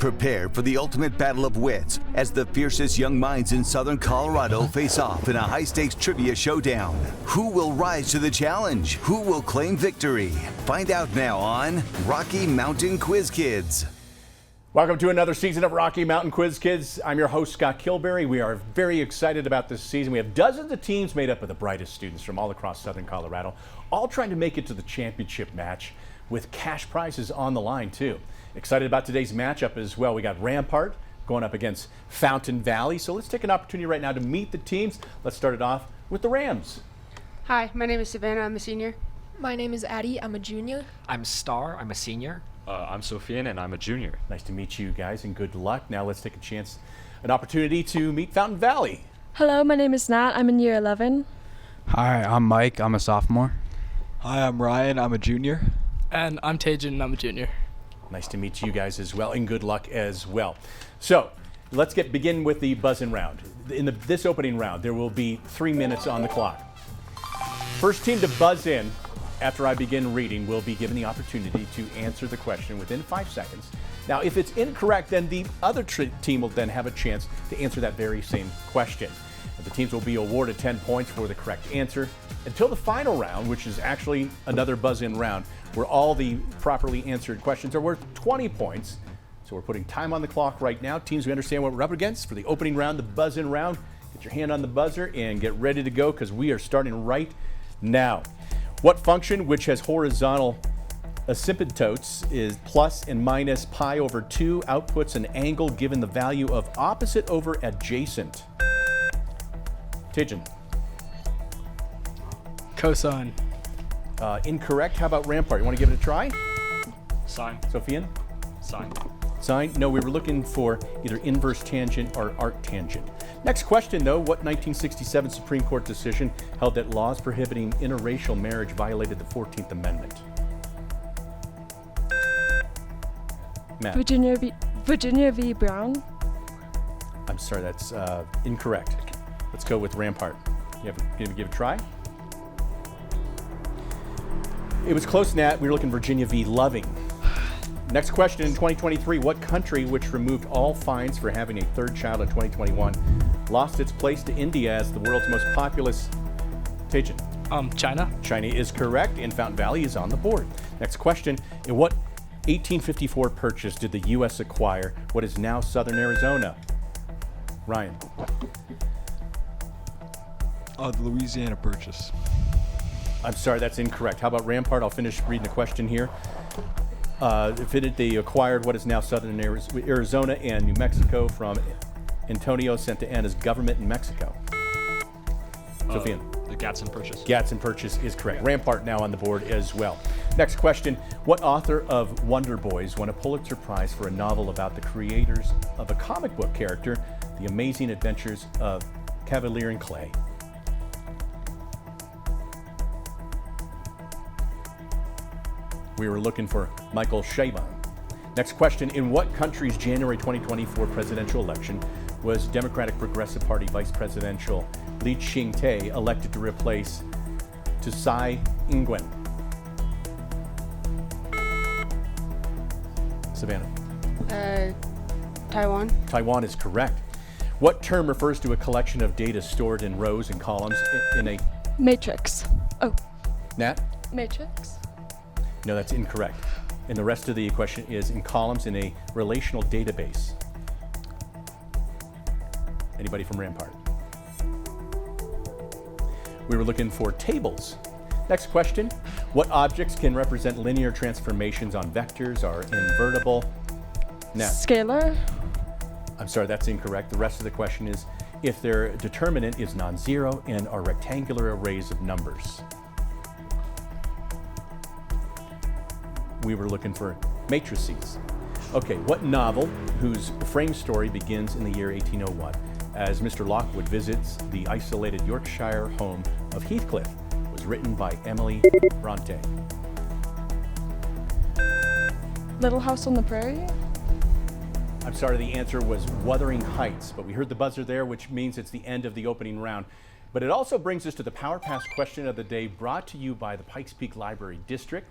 Prepare for the ultimate battle of wits as the fiercest young minds in Southern Colorado face off in a high-stakes trivia showdown. Who will rise to the challenge? Who will claim victory? Find out now on Rocky Mountain Quiz Kids. Welcome to another season of Rocky Mountain Quiz Kids. I'm your host, Scott Kilberry. We are very excited about this season. We have dozens of teams made up of the brightest students from all across Southern Colorado, all trying to make it to the championship match with cash prizes on the line, too. Excited about today's matchup as well. We got Rampart going up against Fountain Valley. So let's take an opportunity right now to meet the teams. Let's start it off with the Rams. Hi, my name is Savannah. I'm a senior. My name is Addie. I'm a junior. I'm Star. I'm a senior. I'm Sofian, and I'm a junior. Nice to meet you guys, and good luck. Now let's take an opportunity to meet Fountain Valley. Hello, my name is Nat. I'm in year 11. Hi, I'm Mike. I'm a sophomore. Hi, I'm Ryan. I'm a junior. And I'm Tajan, and I'm a junior. Nice to meet you guys as well, and good luck as well. So let's begin with the buzz-in round. In this opening round, there will be 3 minutes on the clock. First team to buzz in after I begin reading will be given the opportunity to answer the question within 5 seconds. Now, if it's incorrect, then the other team will then have a chance to answer that very same question. The teams will be awarded 10 points for the correct answer until the final round, which is actually another buzz-in round, where all the properly answered questions are worth 20 points. So we're putting time on the clock right now. Teams, we understand what we're up against for the opening round, the buzz-in round. Get your hand on the buzzer and get ready to go, because we are starting right now. What function, which has horizontal asymptotes, is plus and minus pi over 2, outputs an angle given the value of opposite over adjacent? Tajan. Cosine. Incorrect. How about Rampart? You want to give it a try? Sine. Sophian? Sine. Sine? No, we were looking for either inverse tangent or arctangent. Next question, though. What 1967 Supreme Court decision held that laws prohibiting interracial marriage violated the 14th Amendment? Matt. Virginia v. Brown. I'm sorry, that's incorrect. Let's go with Rampart. You give it a try? It was close, Nat. We were looking Virginia v. Loving. Next question, in 2023, what country, which removed all fines for having a third child in 2021, lost its place to India as the world's most populous? Tajan. China. China is correct, and Fountain Valley is on the board. Next question, in what 1854 purchase did the U.S. acquire what is now southern Arizona? Ryan. The Louisiana Purchase. I'm sorry, that's incorrect. How about Rampart? I'll finish reading the question here. They acquired what is now southern Arizona and New Mexico from Antonio Santa Anna's government in Mexico. Sofian. The Gadsden Purchase. Gadsden Purchase is correct. Rampart now on the board as well. Next question. What author of Wonder Boys won a Pulitzer Prize for a novel about the creators of a comic book character, The Amazing Adventures of Cavalier and Clay? We were looking for Michael Chabon. Next question. In what country's January 2024 presidential election was Democratic Progressive Party Vice Presidential Lee Ching-te elected to replace Tsai Ing-wen? Savannah. Taiwan. Taiwan is correct. What term refers to a collection of data stored in rows and columns in a... Matrix. Oh. Nat? Matrix. No, that's incorrect. And the rest of the question is in columns in a relational database. Anybody from Rampart? We were looking for tables. Next question. What objects can represent linear transformations on vectors, are invertible? Nat. Scalar. I'm sorry, that's incorrect. The rest of the question is if their determinant is non-zero and are rectangular arrays of numbers. We were looking for matrices. Okay, what novel, whose frame story begins in the year 1801, as Mr. Lockwood visits the isolated Yorkshire home of Heathcliff, was written by Emily Bronte? Little House on the Prairie. I'm sorry, the answer was Wuthering Heights, but we heard the buzzer there, which means it's the end of the opening round. But it also brings us to the Power Pass question of the day, brought to you by the Pikes Peak Library District.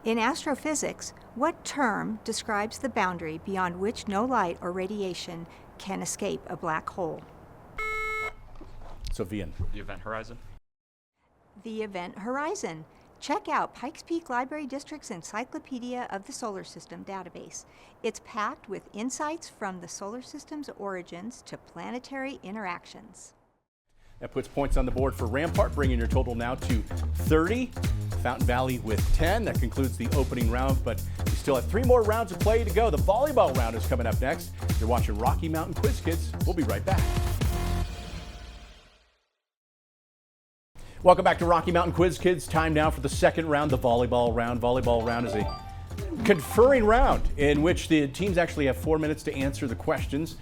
In astrophysics, what term describes the boundary beyond which no light or radiation can escape a black hole? Sofian. The event horizon. The event horizon. Check out Pikes Peak Library District's Encyclopedia of the Solar System database. It's packed with insights from the solar system's origins to planetary interactions. That puts points on the board for Rampart, bringing your total now to 30. Fountain Valley with 10. That concludes the opening round, but we still have 3 more rounds of play to go. The volleyball round is coming up next. You're watching Rocky Mountain Quiz Kids. We'll be right back. Welcome back to Rocky Mountain Quiz Kids. Time now for the second round, the volleyball round. Volleyball round is a conferring round in which the teams actually have 4 minutes to answer the questions,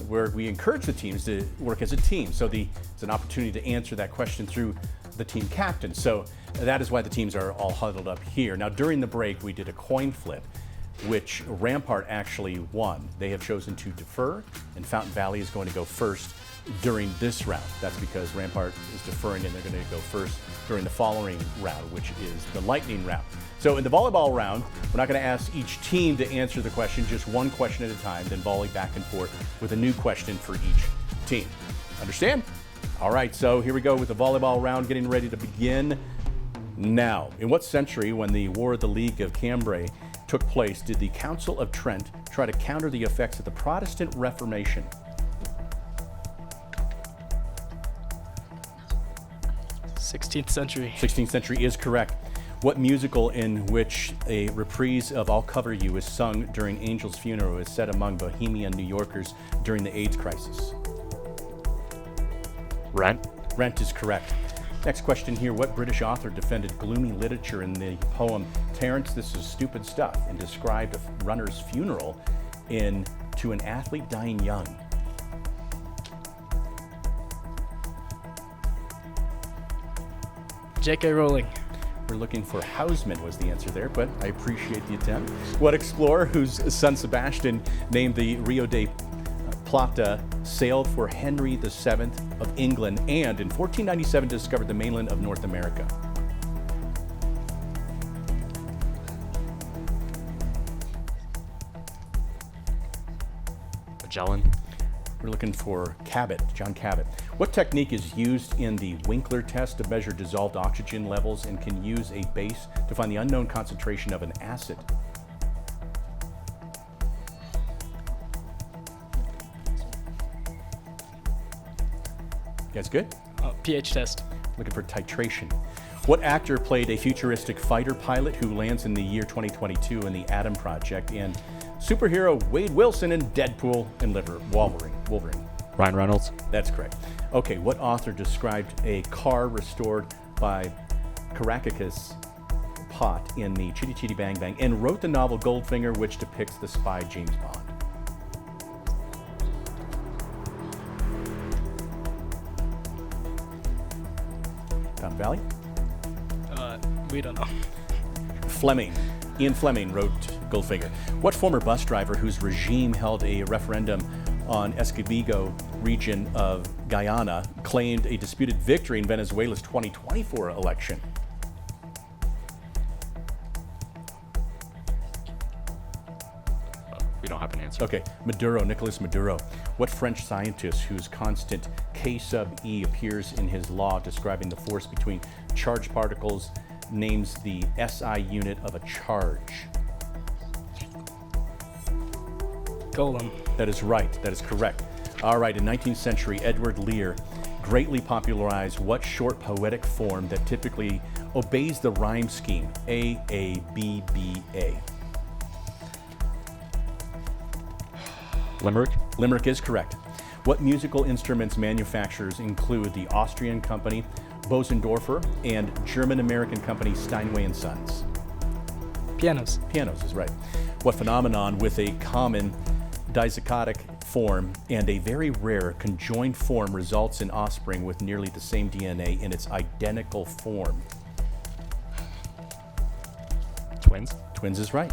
where we encourage the teams to work as a team. So it's an opportunity to answer that question through the team captain. So that is why the teams are all huddled up here. Now, during the break, we did a coin flip, which Rampart actually won. They have chosen to defer, and Fountain Valley is going to go first during this round. That's because Rampart is deferring, and they're going to go first during the following round, which is the lightning round. So in the volleyball round, we're not going to ask each team to answer the question, just one question at a time, then volley back and forth with a new question for each team. Understand? All right, so here we go with the volleyball round, getting ready to begin now. In what century, when the War of the League of Cambrai took place, did the Council of Trent try to counter the effects of the Protestant Reformation? 16th century. 16th century is correct. What musical in which a reprise of I'll Cover You is sung during Angel's funeral is set among Bohemian New Yorkers during the AIDS crisis? Rent. Rent is correct. Next question here. What British author defended gloomy literature in the poem Terence, This Is Stupid Stuff, and described a runner's funeral in To an Athlete Dying Young? J.K. Rowling. We're looking for Hausman was the answer there, but I appreciate the attempt. What explorer whose son Sebastian named the Rio de Plata sailed for Henry VII of England and in 1497 discovered the mainland of North America? Magellan. We're looking for Cabot, John Cabot. What technique is used in the Winkler test to measure dissolved oxygen levels and can use a base to find the unknown concentration of an acid? You guys good? pH test. Looking for titration. What actor played a futuristic fighter pilot who lands in the year 2022 in the Atom Project and superhero Wade Wilson in Deadpool and Wolverine? Ryan Reynolds. That's correct. Okay, what author described a car restored by Caractacus Pot in the Chitty Chitty Bang Bang and wrote the novel Goldfinger, which depicts the spy James Bond? Fountain Valley? We don't know. Fleming. Ian Fleming wrote Goldfinger. What former bus driver whose regime held a referendum on Escobedo region of Guyana claimed a disputed victory in Venezuela's 2024 election? We don't have an answer. Okay, Maduro, Nicolas Maduro. What French scientist whose constant K sub E appears in his law describing the force between charged particles names the SI unit of a charge? Golem. That is right. That is correct. All right, in 19th century, Edward Lear greatly popularized what short poetic form that typically obeys the rhyme scheme? A, B, B, A. Limerick. Limerick is correct. What musical instruments manufacturers include the Austrian company Bosendorfer and German-American company Steinway & Sons? Pianos. Pianos is right. What phenomenon with a common dizygotic form and a very rare conjoined form results in offspring with nearly the same DNA in its identical form? Twins. Twins is right.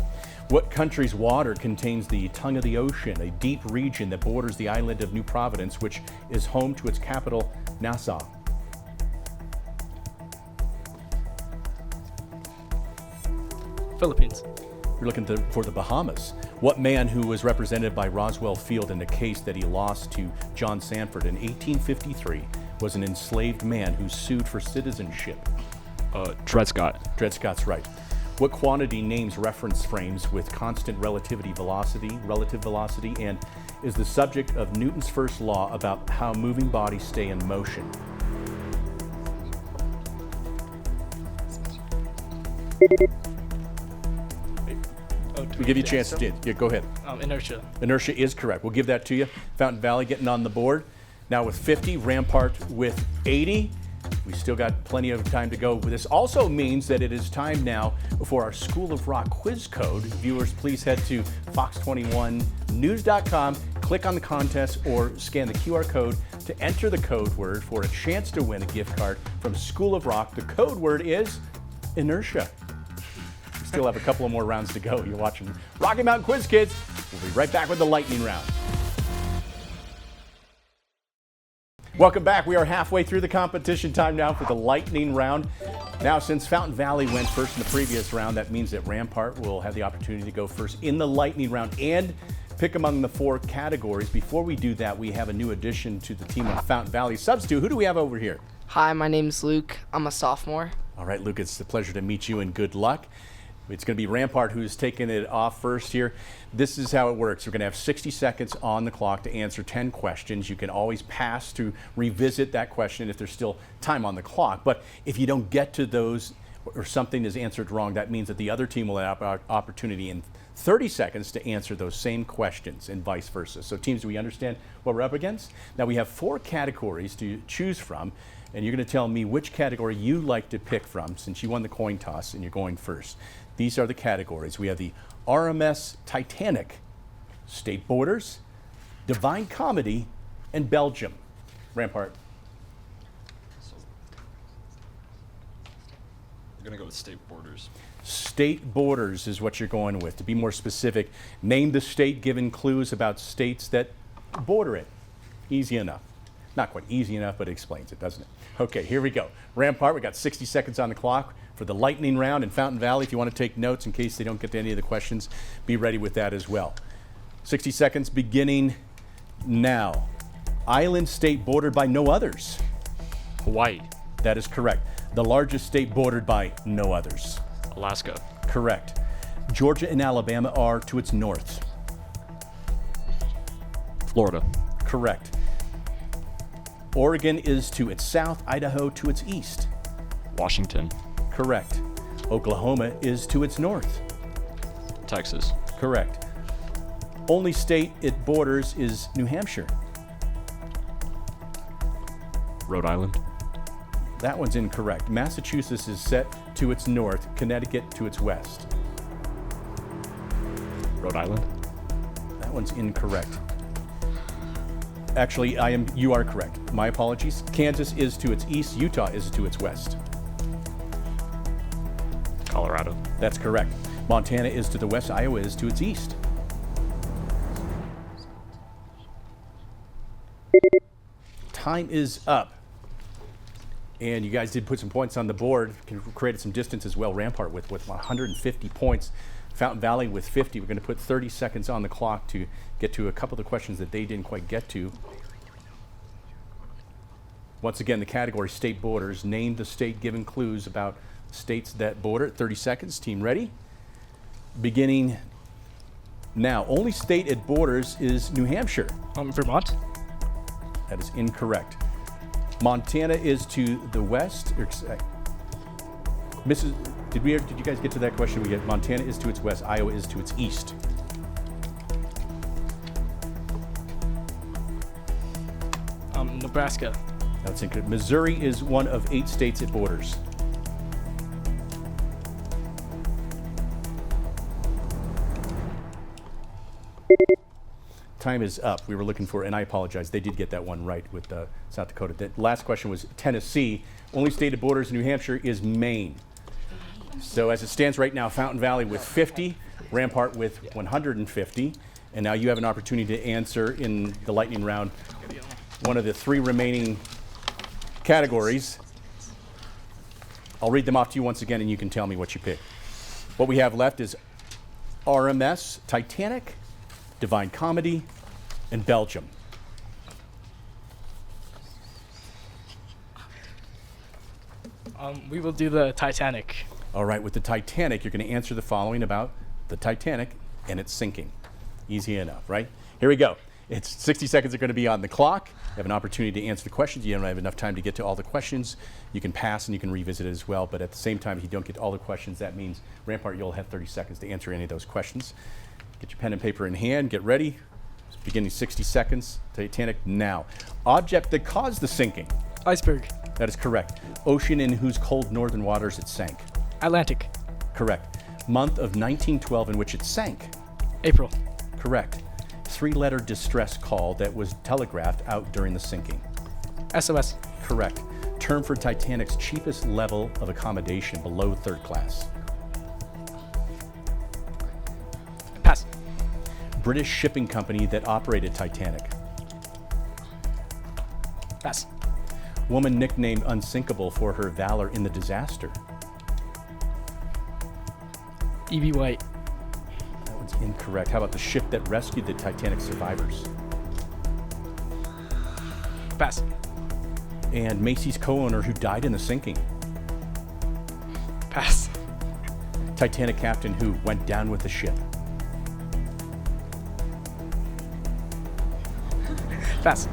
What country's water contains the tongue of the ocean, a deep region that borders the island of New Providence, which is home to its capital, Nassau? Philippines. You're looking for the Bahamas. What man who was represented by Roswell Field in a case that he lost to John Sanford in 1853 was an enslaved man who sued for citizenship? Dred Scott. Dred Scott's right. What quantity names reference frames with constant relative velocity, and is the subject of Newton's first law about how moving bodies stay in motion? We give you a chance to go ahead. Inertia. Inertia is correct. We'll give that to you. Fountain Valley getting on the board. Now with 50, Rampart with 80. We still got plenty of time to go. This also means that it is time now for our School of Rock quiz code. Viewers, please head to fox21news.com, click on the contest, or scan the QR code to enter the code word for a chance to win a gift card from School of Rock. The code word is inertia. We still have a couple of more rounds to go. You're watching Rocky Mountain Quiz Kids. We'll be right back with the lightning round. Welcome back. We are halfway through the competition. Time now for the lightning round. Now, since Fountain Valley went first in the previous round, that means that Rampart will have the opportunity to go first in the lightning round and pick among the 4 categories. Before we do that, we have a new addition to the team of Fountain Valley. Substitute, who do we have over here? Hi, my name's Luke. I'm a sophomore. All right, Luke, it's a pleasure to meet you and good luck. It's going to be Rampart who's taking it off first here. This is how it works. We're going to have 60 seconds on the clock to answer 10 questions. You can always pass to revisit that question if there's still time on the clock. But if you don't get to those or something is answered wrong, that means that the other team will have an opportunity in 30 seconds to answer those same questions and vice versa. So teams, do we understand what we're up against? Now we have 4 categories to choose from, and you're going to tell me which category you like to pick from since you won the coin toss and you're going first. These are the categories. We have the RMS Titanic, State Borders, Divine Comedy, and Belgium. Rampart. We're going to go with State Borders. State Borders is what you're going with. To be more specific, name the state given clues about states that border it. Easy enough. Not quite easy enough, but it explains it, doesn't it? Okay, here we go. Rampart, we got 60 seconds on the clock for the lightning round in Fountain Valley. If you want to take notes in case they don't get to any of the questions, be ready with that as well. 60 seconds beginning now. Island state bordered by no others. Hawaii. That is correct. The largest state bordered by no others. Alaska. Correct. Georgia and Alabama are to its north. Florida. Correct. Oregon is to its south, Idaho to its east. Washington. Correct. Oklahoma is to its north. Texas. Correct. Only state it borders is New Hampshire. Rhode Island. That one's incorrect. Massachusetts is set to its north, Connecticut to its west. Rhode Island. That one's incorrect. Actually, you are correct. My apologies. Kansas is to its east, Utah is to its west. Colorado. That's correct. Montana is to the west, Iowa is to its east. Time is up. And you guys did put some points on the board, created some distance as well. Rampart with 150 points. Fountain Valley with 50. We're going to put 30 seconds on the clock to get to a couple of the questions that they didn't quite get to. Once again, the category state borders. Name the state given clues about states that border. 30 seconds. Team ready? Beginning now. Only state it borders is New Hampshire. Vermont. That is incorrect. Montana is to the west. Did you guys get to that question? We get Montana is to its west, Iowa is to its east. Nebraska. That's incorrect. Missouri is one of 8 states it borders. Time is up. We were looking for, and I apologize, they did get that one right with South Dakota. The last question was Tennessee. Only state it borders New Hampshire is Maine. So as it stands right now, Fountain Valley with 50, Rampart with 150, and now you have an opportunity to answer in the lightning round one of the 3 remaining categories. I'll read them off to you once again, and you can tell me what you pick. What we have left is RMS, Titanic, Divine Comedy, and Belgium. We will do the Titanic. All right, with the Titanic, you're going to answer the following about the Titanic and its sinking. Easy enough, right? Here we go. It's 60 seconds are going to be on the clock. You have an opportunity to answer the questions. You don't have enough time to get to all the questions. You can pass and you can revisit it as well. But at the same time, if you don't get to all the questions, that means, Rampart, you'll have 30 seconds to answer any of those questions. Get your pen and paper in hand. Get ready. It's beginning 60 seconds. Titanic now. Object that caused the sinking. Iceberg. That is correct. Ocean in whose cold northern waters it sank. Atlantic. Correct. Month of 1912 in which it sank. April. Correct. 3-letter distress call that was telegraphed out during the sinking. SOS. Correct. Term for Titanic's cheapest level of accommodation below third class. Pass. British shipping company that operated Titanic. Pass. Woman nicknamed Unsinkable for her valor in the disaster. E.B. White. That one's incorrect. How about the ship that rescued the Titanic survivors? Pass. And Macy's co-owner who died in the sinking. Pass. Titanic captain who went down with the ship. Pass.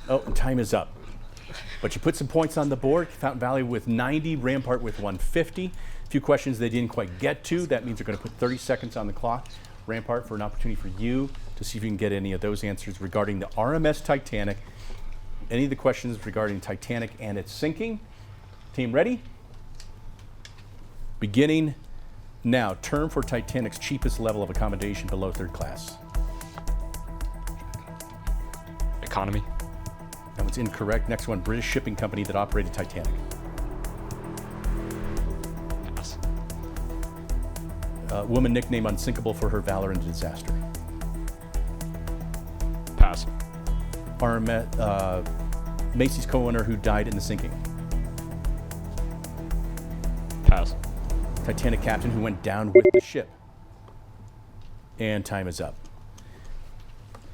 Oh, and time is up. But you put some points on the board. Fountain Valley with 90, Rampart with 150. A few questions they didn't quite get to. That means they're going to put 30 seconds on the clock. Rampart, for an opportunity for you to see if you can get any of those answers regarding the RMS Titanic. Any of the questions regarding Titanic and its sinking. Team ready? Beginning now. Term for Titanic's cheapest level of accommodation below third class. Economy. That one's incorrect. Next one, British shipping company that operated Titanic. Pass. Woman nicknamed Unsinkable for her valor in the disaster. Pass. Macy's co-owner who died in the sinking. Pass. Titanic captain who went down with the ship. And time is up.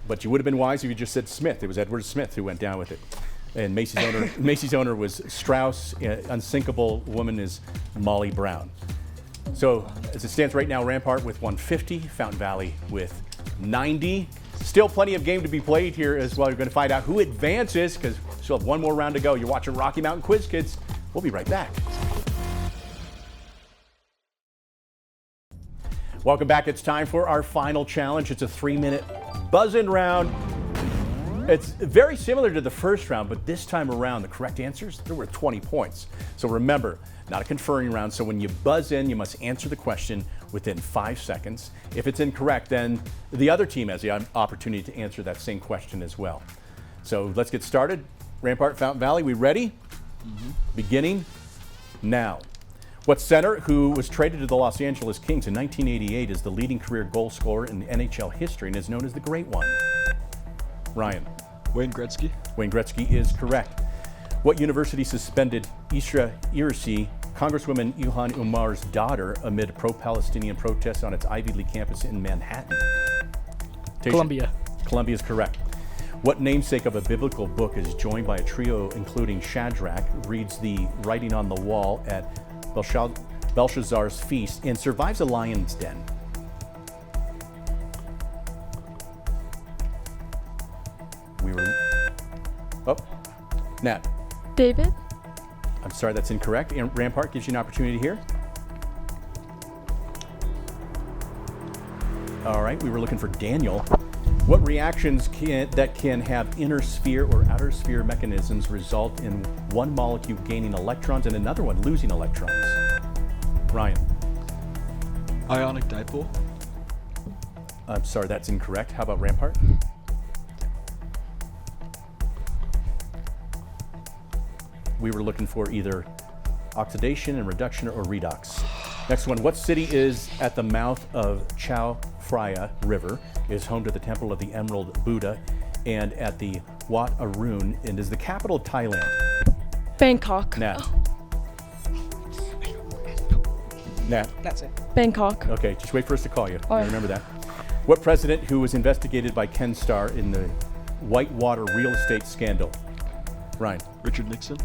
But you would have been wise if you just said Smith. It was Edward Smith who went down with it. And Macy's owner was Strauss. Unsinkable woman is Molly Brown. So as it stands right now, Rampart with 150, Fountain Valley with 90. Still plenty of game to be played here as well. You're going to find out who advances because we still have one more round to go. You're watching Rocky Mountain Quiz Kids. We'll be right back. Welcome back. It's time for our final challenge. It's a 3-minute buzz-in round. It's very similar to the first round, but this time around, the correct answers, they're worth 20 points. So remember, not a conferring round, so when you buzz in, you must answer the question within 5 seconds. If it's incorrect, then the other team has the opportunity to answer that same question as well. So let's get started. Rampart, Fountain Valley, we ready? Beginning now. What center, who was traded to the Los Angeles Kings in 1988, is the leading career goal scorer in NHL history and is known as the Great One? Ryan. Wayne Gretzky. Wayne Gretzky is correct. What university suspended Isra Irsi, Congresswoman Ilhan Omar's daughter, amid pro-Palestinian protests on its Ivy League campus in Manhattan? Tasha. Columbia. Columbia is correct. What namesake of a biblical book is joined by a trio including Shadrach, reads the writing on the wall at Belshazzar's feast, and survives a lion's den? Nat. David. I'm sorry, that's incorrect. And Rampart gives you an opportunity here. All right, we were looking for Daniel. What reactions that can have inner sphere or outer sphere mechanisms result in one molecule gaining electrons and another one losing electrons? Ryan. Ionic dipole. I'm sorry, that's incorrect. How about Rampart? We were looking for either oxidation and reduction or redox. Next one, what city is at the mouth of Chao Phraya River, is home to the Temple of the Emerald Buddha, and at the Wat Arun, and is the capital of Thailand? Bangkok. Nat. Nat. That's it. Bangkok. Okay, just wait for us to call you. All right. Remember that. What president who was investigated by Ken Starr in the Whitewater real estate scandal? Ryan. Richard Nixon.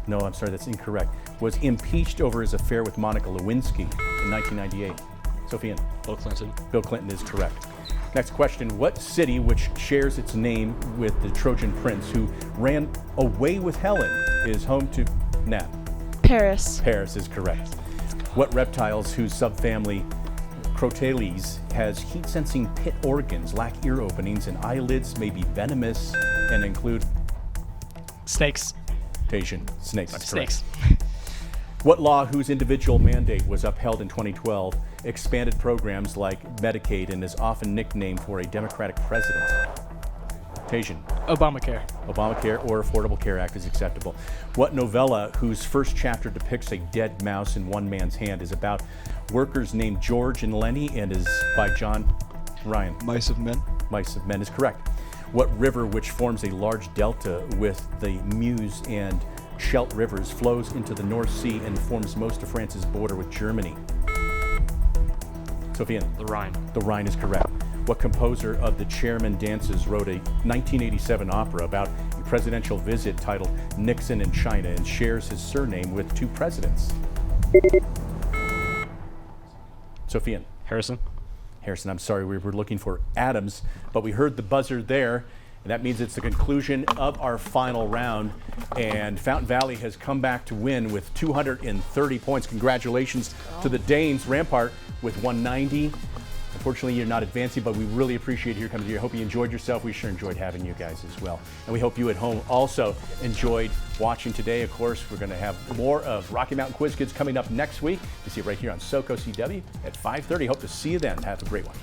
No, I'm sorry, that's incorrect. Was impeached over his affair with Monica Lewinsky in 1998. Sophia. Bill Clinton. Bill Clinton is correct. Next question. What city, which shares its name with the Trojan prince who ran away with Helen, is home to Nat? Paris. Paris is correct. What reptiles whose subfamily Crotalles has heat-sensing pit organs, lack ear openings, and eyelids, may be venomous and include Snakes. Asian snakes? That's Snakes. correct. What law whose individual mandate was upheld in 2012 expanded programs like Medicaid and is often nicknamed for a Democratic president? Asian. Obamacare. Obamacare or Affordable Care Act is acceptable. What novella whose first chapter depicts a dead mouse in one man's hand is about workers named George and Lenny and is by John Ryan? Mice of Men. Mice of Men is correct. What river, which forms a large delta with the Meuse and Scheldt rivers, flows into the North Sea and forms most of France's border with Germany? Sophia. The Rhine. The Rhine is correct. What composer of the Chairman Dances wrote a 1987 opera about a presidential visit titled Nixon in China and shares his surname with two presidents? Sophia. Harrison. Harrison, I'm sorry, we were looking for Adams, but we heard the buzzer there, and that means it's the conclusion of our final round, and Fountain Valley has come back to win with 230 points. Congratulations to the Danes. Rampart with 190. Unfortunately, you're not advancing, but we really appreciate your coming here. Hope you enjoyed yourself. We sure enjoyed having you guys as well. And we hope you at home also enjoyed watching today. Of course, we're going to have more of Rocky Mountain Quiz Kids coming up next week. You see it right here on SoCo CW at 5:30. Hope to see you then. Have a great one.